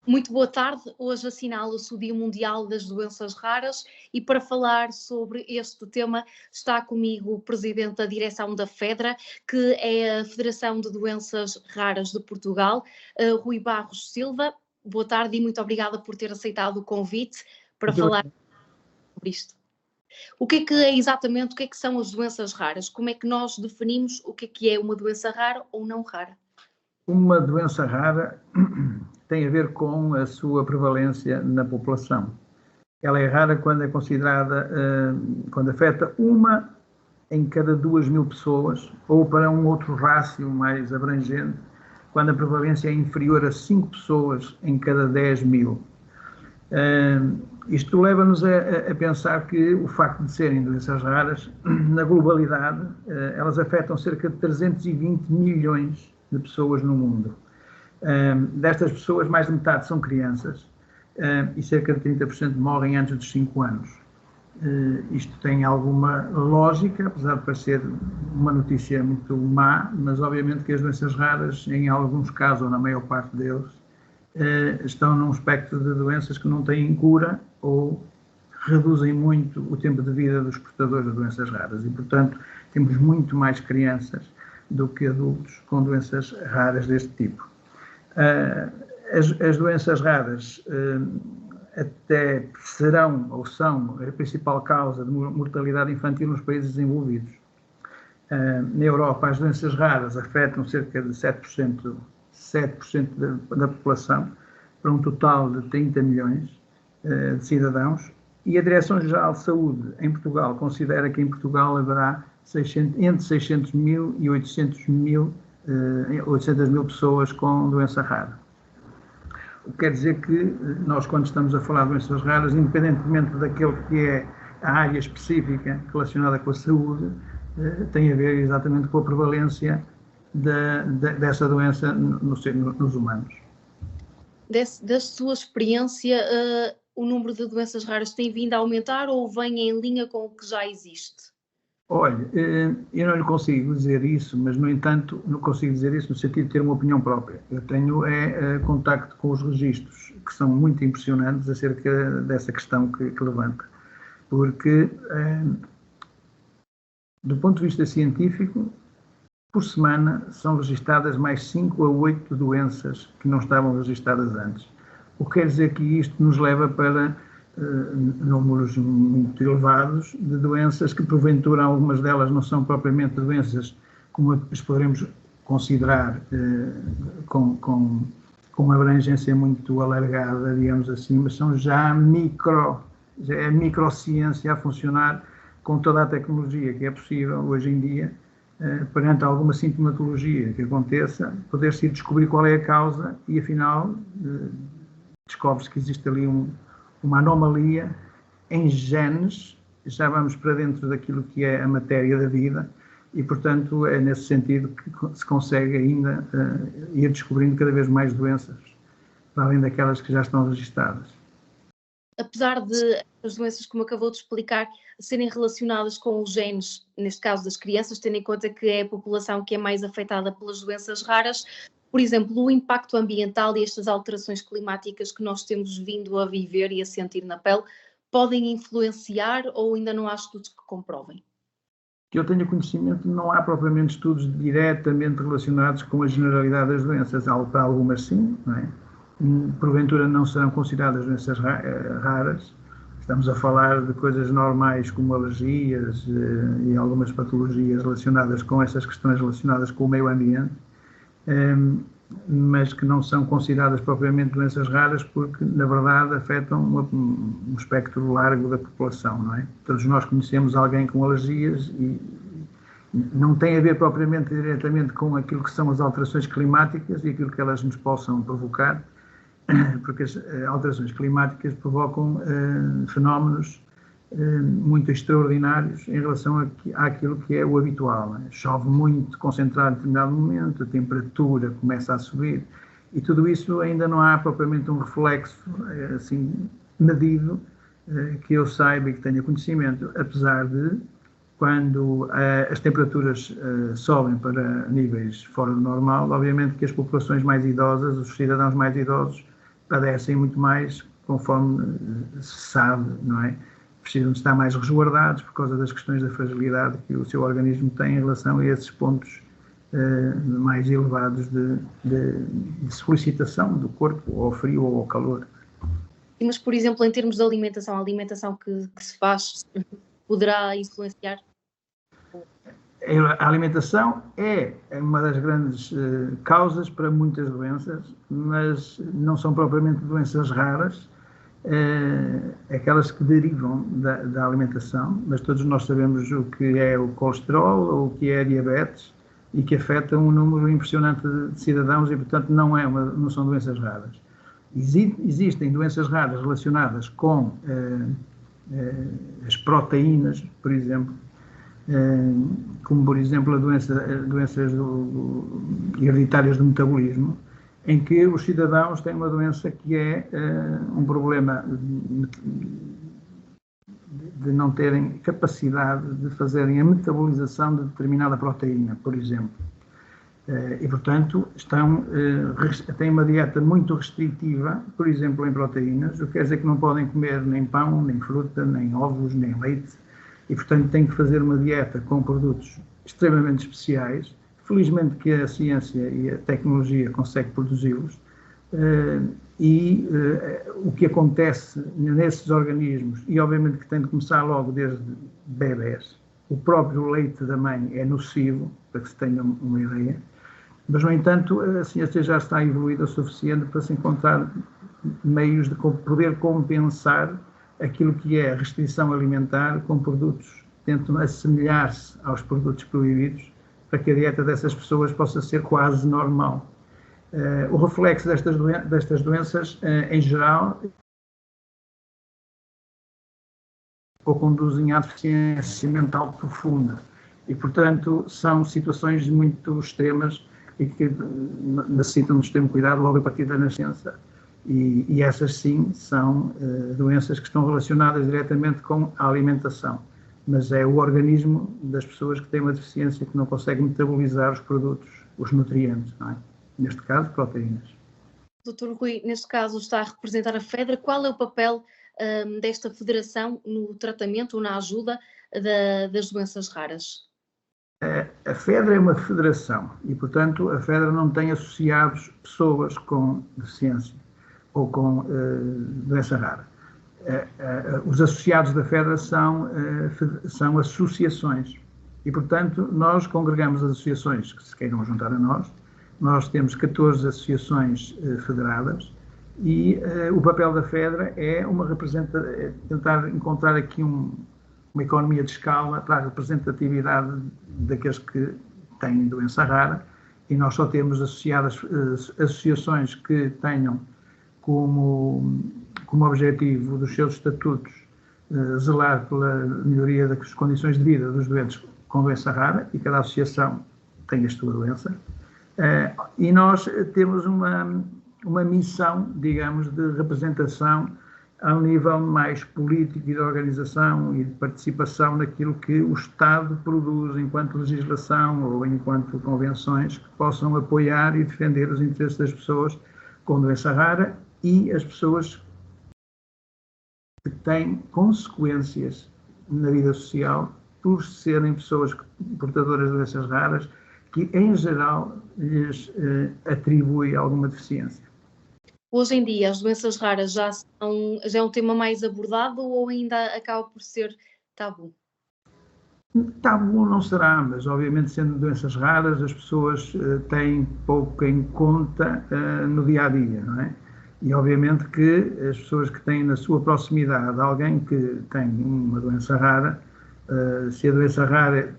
Muito boa tarde. Hoje assinala-se o Dia Mundial das Doenças Raras e para falar sobre este tema está comigo o Presidente da Direção da FEDRA, que é a Federação de Doenças Raras de Portugal, Rui Barros Silva. Boa tarde e muito obrigada por ter aceitado o convite para Muito falar bem. sobre isto. O que é exatamente, o que são as doenças raras? Como é que nós definimos o que é uma doença rara ou não rara? Uma doença rara tem a ver com a sua prevalência na população. Ela é rara quando é considerada, quando afeta uma em cada 2.000 pessoas, ou para um outro rácio mais abrangente, quando a prevalência é inferior a 5 pessoas em cada 10.000. Isto leva-nos a pensar que o facto de serem doenças raras, na globalidade, elas afetam cerca de 320 milhões de pessoas no mundo. Destas pessoas, mais de metade são crianças e cerca de 30% morrem antes dos 5 anos. Isto tem alguma lógica, apesar de parecer uma notícia muito má, mas obviamente que as doenças raras, em alguns casos, ou na maior parte deles, estão num espectro de doenças que não têm cura ou reduzem muito o tempo de vida dos portadores de doenças raras e, portanto, temos muito mais crianças do que adultos com doenças raras deste tipo. As doenças raras até serão ou são a principal causa de mortalidade infantil nos países desenvolvidos. Na Europa, as doenças raras afetam cerca de 7% da população, para um total de 30 milhões de cidadãos, e a Direção-Geral de Saúde em Portugal considera que em Portugal haverá entre 600 mil e 800 mil pessoas com doença rara. O que quer dizer que nós, quando estamos a falar de doenças raras, independentemente daquele que é a área específica relacionada com a saúde, tem a ver exatamente com a prevalência dessa doença nos humanos. Da sua experiência, o número de doenças raras tem vindo a aumentar ou vem em linha com o que já existe? Olha, eu não lhe consigo dizer isso, mas, no entanto, não consigo dizer isso no sentido de ter uma opinião própria. Eu tenho contacto com os registros, que são muito impressionantes acerca dessa questão que levanta. Porque, do ponto de vista científico, por semana são registadas mais 5 a 8 doenças que não estavam registadas antes. O que quer dizer que isto nos leva para números muito elevados de doenças que, porventura, algumas delas não são propriamente doenças como as poderemos considerar com uma abrangência muito alargada, digamos assim, mas são já é a microciência a funcionar com toda a tecnologia que é possível hoje em dia, perante alguma sintomatologia que aconteça, poder-se descobrir qual é a causa e, afinal, descobre-se que existe ali uma anomalia em genes, já vamos para dentro daquilo que é a matéria da vida e, portanto, é nesse sentido que se consegue ainda ir descobrindo cada vez mais doenças, para além daquelas que já estão registadas. Apesar de as doenças, como acabou de explicar, serem relacionadas com os genes, neste caso das crianças, tendo em conta que é a população que é mais afetada pelas doenças raras, por exemplo, o impacto ambiental e estas alterações climáticas que nós temos vindo a viver e a sentir na pele, podem influenciar ou ainda não há estudos que comprovem? Que eu tenha conhecimento, não há propriamente estudos diretamente relacionados com a generalidade das doenças. Para algumas sim, não é? Porventura não serão consideradas doenças raras. Estamos a falar de coisas normais como alergias e algumas patologias relacionadas com essas questões relacionadas com o meio ambiente, mas que não são consideradas propriamente doenças raras porque, na verdade, afetam um espectro largo da população, não é? Todos nós conhecemos alguém com alergias e não tem a ver propriamente diretamente com aquilo que são as alterações climáticas e aquilo que elas nos possam provocar, porque as alterações climáticas provocam fenómenos muito extraordinários em relação àquilo que é o habitual. Chove muito concentrado em determinado momento, a temperatura começa a subir e tudo isso ainda não há propriamente um reflexo assim medido que eu saiba e que tenha conhecimento, apesar de quando as temperaturas sobem para níveis fora do normal, obviamente que as populações mais idosas, os cidadãos mais idosos, padecem muito mais, conforme se sabe, não é? Precisam de estar mais resguardados por causa das questões da fragilidade que o seu organismo tem em relação a esses pontos mais elevados de solicitação do corpo, ou ao frio ou ao calor. Mas, por exemplo, em termos de alimentação, a alimentação que se faz poderá influenciar? A alimentação é uma das grandes causas para muitas doenças, mas não são propriamente doenças raras, aquelas que derivam da alimentação, mas todos nós sabemos o que é o colesterol ou o que é a diabetes e que afetam um número impressionante de cidadãos e, portanto, não são doenças raras. Existem doenças raras relacionadas com as proteínas, por exemplo, como, por exemplo, doenças hereditárias do metabolismo, em que os cidadãos têm uma doença que é um problema de não terem capacidade de fazerem a metabolização de determinada proteína, por exemplo. E, portanto, têm uma dieta muito restritiva, por exemplo, em proteínas, o que quer dizer que não podem comer nem pão, nem fruta, nem ovos, nem leite, e, portanto, têm que fazer uma dieta com produtos extremamente especiais. Felizmente que a ciência e a tecnologia conseguem produzi-los, o que acontece nesses organismos, e obviamente que tem de começar logo desde bebés, o próprio leite da mãe é nocivo, para que se tenha uma ideia, mas, no entanto, a ciência já está evoluída o suficiente para se encontrar meios de poder compensar aquilo que é a restrição alimentar com produtos que tentam assemelhar-se aos produtos proibidos, para que a dieta dessas pessoas possa ser quase normal. O reflexo destas doenças, em geral, ou conduzem à deficiência mental profunda. E, portanto, são situações muito extremas e que necessitam de extremo cuidado logo a partir da nascença. E essas, sim, são doenças que estão relacionadas diretamente com a alimentação. Mas é o organismo das pessoas que têm uma deficiência que não consegue metabolizar os produtos, os nutrientes, não é? Neste caso, proteínas. Dr. Rui, neste caso está a representar a FEDRA. Qual é o papel desta federação no tratamento ou na ajuda das doenças raras? A FEDRA é uma federação e, portanto, a FEDRA não tem associados pessoas com deficiência ou com doença rara. Os associados da FEDRA são associações e, portanto, nós congregamos as associações que se queiram juntar a nós. Nós temos 14 associações federadas e o papel da FEDRA é tentar encontrar aqui uma economia de escala para a representatividade daqueles que têm doença rara, e nós só temos associações que tenham como objetivo dos seus estatutos zelar pela melhoria das condições de vida dos doentes com doença rara, e cada associação tem a sua doença. E nós temos uma missão, digamos, de representação ao nível mais político e de organização e de participação naquilo que o Estado produz enquanto legislação ou enquanto convenções que possam apoiar e defender os interesses das pessoas com doença rara e as pessoas que têm consequências na vida social por serem pessoas portadoras de doenças raras que, em geral, lhes atribui alguma deficiência. Hoje em dia, as doenças raras já é um tema mais abordado ou ainda acaba por ser tabu? Tabu não será, mas obviamente sendo doenças raras as pessoas têm pouco em conta no dia-a-dia, não é? E obviamente que as pessoas que têm na sua proximidade alguém que tem uma doença rara, se a doença rara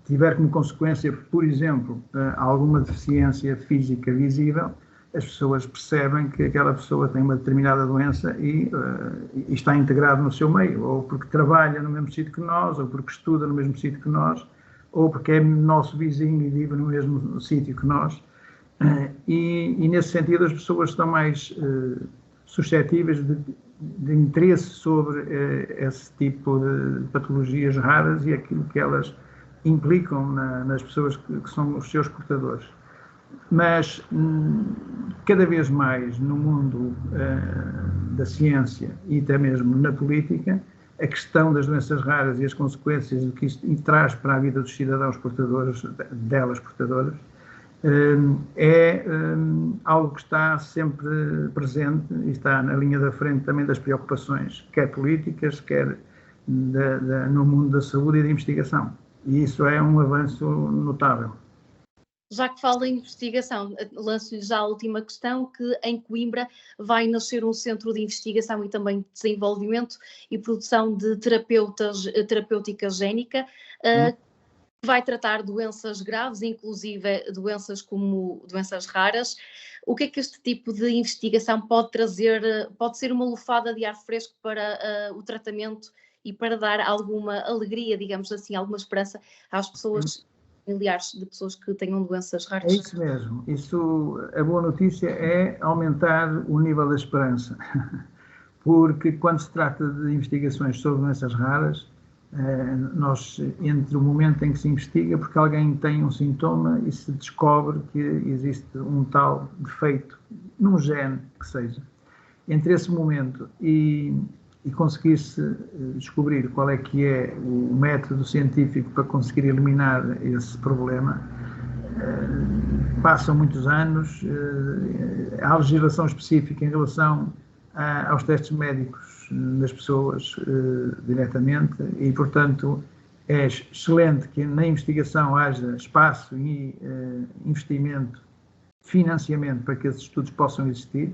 tiver como consequência, por exemplo, alguma deficiência física visível, as pessoas percebem que aquela pessoa tem uma determinada doença e está integrado no seu meio, ou porque trabalha no mesmo sítio que nós, ou porque estuda no mesmo sítio que nós, ou porque é nosso vizinho e vive no mesmo sítio que nós. E nesse sentido as pessoas estão mais suscetíveis de interesse sobre esse tipo de patologias raras e aquilo que elas implicam nas pessoas que são os seus portadores. Mas cada vez mais no mundo da ciência e até mesmo na política, a questão das doenças raras e as consequências que isto traz para a vida dos cidadãos portadores, delas portadoras, é algo que está sempre presente e está na linha da frente também das preocupações, quer políticas, quer no mundo da saúde e da investigação. E isso é um avanço notável. Já que fala em investigação, lanço-lhe já a última questão, que em Coimbra vai nascer um centro de investigação e também de desenvolvimento e produção de terapêutica génica, que vai tratar doenças graves, inclusive doenças como doenças raras. O que é que este tipo de investigação pode trazer? Pode ser uma lufada de ar fresco para o tratamento e para dar alguma alegria, digamos assim, alguma esperança às pessoas, familiares de pessoas que tenham doenças raras? É isso mesmo. A boa notícia é aumentar o nível da esperança, porque quando se trata de investigações sobre doenças raras, entre o momento em que se investiga, porque alguém tem um sintoma e se descobre que existe um tal defeito num gene que seja, entre esse momento e conseguir-se descobrir qual é que é o método científico para conseguir eliminar esse problema, passam muitos anos, há legislação específica em relação aos testes médicos das pessoas diretamente e, portanto, é excelente que na investigação haja espaço e investimento, financiamento para que esses estudos possam existir.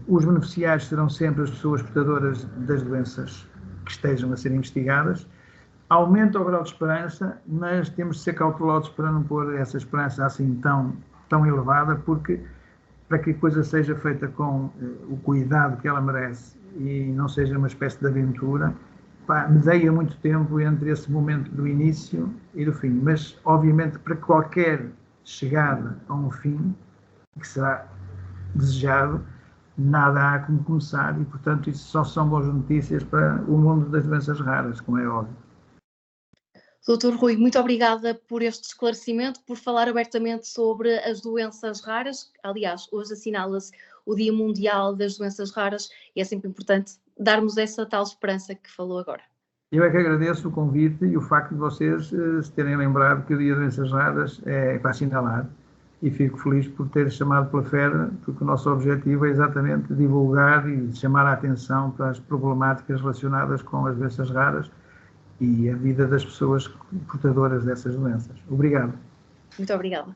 Os beneficiários serão sempre as pessoas portadoras das doenças que estejam a ser investigadas. Aumenta o grau de esperança, mas temos de ser cautelosos para não pôr essa esperança assim tão elevada, porque para que a coisa seja feita com o cuidado que ela merece e não seja uma espécie de aventura, medeia muito tempo entre esse momento do início e do fim. Mas, obviamente, para qualquer chegada a um fim, que será desejado, nada há como começar e, portanto, isso só são boas notícias para o mundo das doenças raras, como é óbvio. Dr. Rui, muito obrigada por este esclarecimento, por falar abertamente sobre as doenças raras. Aliás, hoje assinala-se o Dia Mundial das Doenças Raras e é sempre importante darmos essa tal esperança que falou agora. Eu é que agradeço o convite e o facto de vocês se terem lembrado que o Dia das Doenças Raras é para assinalar. E fico feliz por ter chamado pela FEDRA, porque o nosso objetivo é exatamente divulgar e chamar a atenção para as problemáticas relacionadas com as doenças raras e a vida das pessoas portadoras dessas doenças. Obrigado. Muito obrigada.